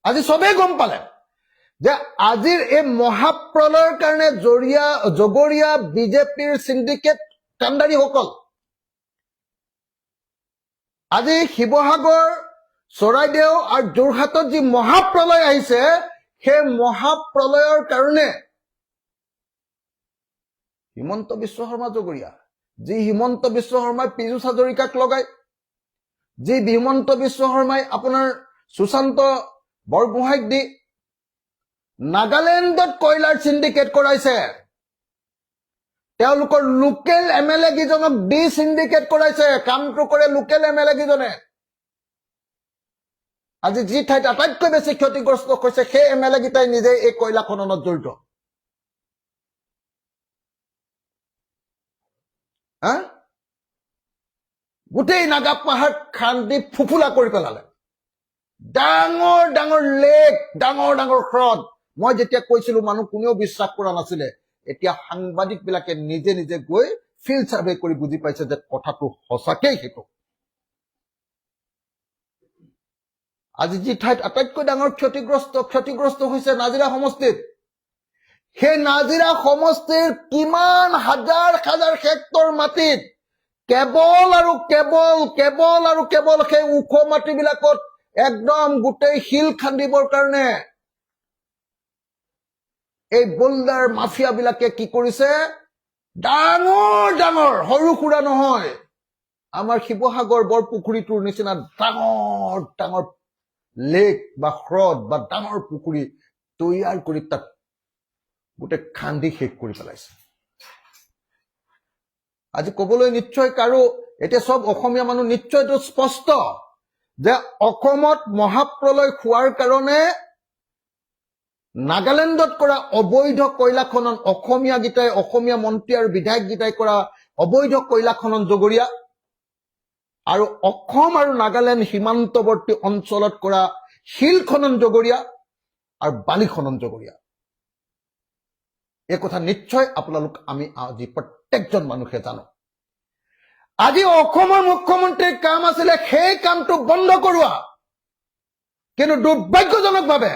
আজি সবেই গম পালে যে আজিৰ এই মহাপ্ৰলয়ৰ কাৰণে জগৰীয়া বিজেপিৰ সিন্ডিকেট কাণ্ডাৰীসকল আজি শিৱসাগৰ চৰাইদেউ আৰু যোৰহাটত যি মহাপ্ৰলয় আহিছে সেই মহাপ্ৰলয়ৰ কাৰণে হিমন্ত বিশ্ব শৰ্মা জগৰীয়া যি হিমন্ত বিশ্ব শৰ্মাই পীযুষ হাজৰিকাক লগায় যি হিমন্ত বিশ্ব শৰ্মাই আপোনাৰ সুশান্ত বৰগোহাঁইক দি নাগালেণ্ডত কয়লাৰ সিন্ডিকেট কৰাইছে তেওঁলোকৰ লোকেল এমএলএ কিজনক দি সিন্ডিকেট কৰাইছে কামটো কৰে লোকেল এমএলএ কিজনে আজি যি ঠাইত আটাইতকৈ বেছি ক্ষতিগ্ৰস্ত হৈছে সেই এমএলএ কিটাই নিজে এই কয়লা খননত জড়িত গোটেই নাগা পাহাৰ খান্দি ফুফুলা কৰি পেলালে ডাঙৰ ডাঙৰ লেক ডাঙৰ ডাঙৰ হ্ৰদ মই যেতিয়া কৈছিলো মানুহ কোনেও বিশ্বাস কৰা নাছিলে এতিয়া সাংবাদিক বিলাকে নিজে নিজে গৈ ফিল্ড সাৰ্ভে কৰি বুজি পাইছে যে কথাটো সঁচাকেই সেইটো আজি যি ঠাইত আটাইতকৈ ডাঙৰ ক্ষতিগ্ৰস্ত হৈছে নাজিৰা সমষ্টিত সেই নাজিৰা সমষ্টিৰ কিমান হাজাৰ হাজাৰ হেক্টৰ মাটিত কেৱল আৰু কেৱল সেই ওখ মাটিবিলাকত একদম গোটেই শিল খান্দিবৰ কাৰণে এই বোল্ডাৰ মাফিয়া বিলাকে কি কৰিছে ডাঙৰ ডাঙৰ সৰু সুৰা নহয় আমাৰ শিৱসাগৰ বৰপুখুৰীটোৰ নিচিনা ডাঙৰ ডাঙৰ লেক বা হ্ৰদ বা ডাঙৰ পুখুৰী তৈয়াৰ কৰি তাক গোটেই খান্দি শেষ কৰি পেলাইছে আজি কবলৈ নিশ্চয় কাৰো এতিয়া সব অসমীয়া মানুহ নিশ্চয়টো স্পষ্ট যে অসমত মহাপ্ৰলয় হোৱাৰ কাৰণে নাগালেণ্ডত কৰা অবৈধ কয়লা খনন অসমীয়া মন্ত্ৰী আৰু বিধায়ক গীতাই কৰা অবৈধ কয়লা খনন জগৰীয়া আৰু অসম আৰু নাগালেণ্ড সীমান্তৱৰ্তী অঞ্চলত কৰা শিল খনন জগৰীয়া আৰু বালি খনন জগৰীয়া এই কথা নিশ্চয় আপোনালোক আমি আজি প্ৰত্যেকজন মানুহে জানো আজি অসমৰ মুখ্যমন্ত্ৰীৰ কাম আছিলে সেই কামটো বন্ধ কৰোৱা কিন্তু দুৰ্ভাগ্যজনকভাৱে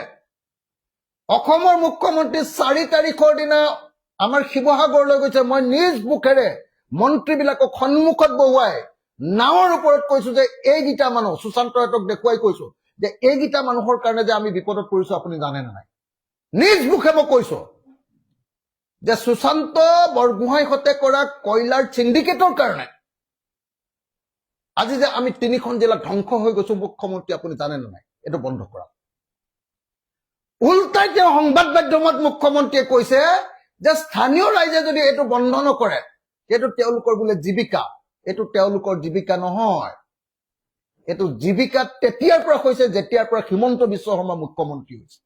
অসমৰ মুখ্যমন্ত্ৰী 4 তাৰিখৰ দিনা আমাৰ শিৱসাগৰলৈ গৈছে মই নিজ মুখেৰে মন্ত্ৰীবিলাকক সন্মুখত বহুৱাই নাৱৰ ওপৰত কৈছো যে এইগিটা মানুহ সুশান্তহঁতক দেখুৱাই কৈছো যে এইগিটা মানুহৰ কাৰণে যে আমি বিপদত পৰিছো আপুনি জানে নাই নিজ মুখে মই কৈছো যে সুশান্ত বৰগোহাঁইহঁতে কৰা কয়লাৰ সিন্ডিকেটৰ কাৰণে আজি যে আমি 3খন জিলা ধ্বংস হৈ গৈছো মুখ্যমন্ত্ৰী আপুনি জানে নাই এটো বন্ধ কৰা উল্টাই তেওঁ সংবাদ মাধ্যমত মুখ্যমন্ত্ৰীয়ে কৈছে যে স্থানীয় ৰাইজে যদি এটো বন্ধ নকৰে এটো তেওঁলোকৰ বোলে জীৱিকা এটো তেওঁলোকৰ জীৱিকা নহয় এটো জীৱিকা তেতিয়াৰ পৰা হৈছে যেতিয়াৰ পৰা হিমন্ত বিশ্ব শৰ্মা মুখ্যমন্ত্ৰী হৈছে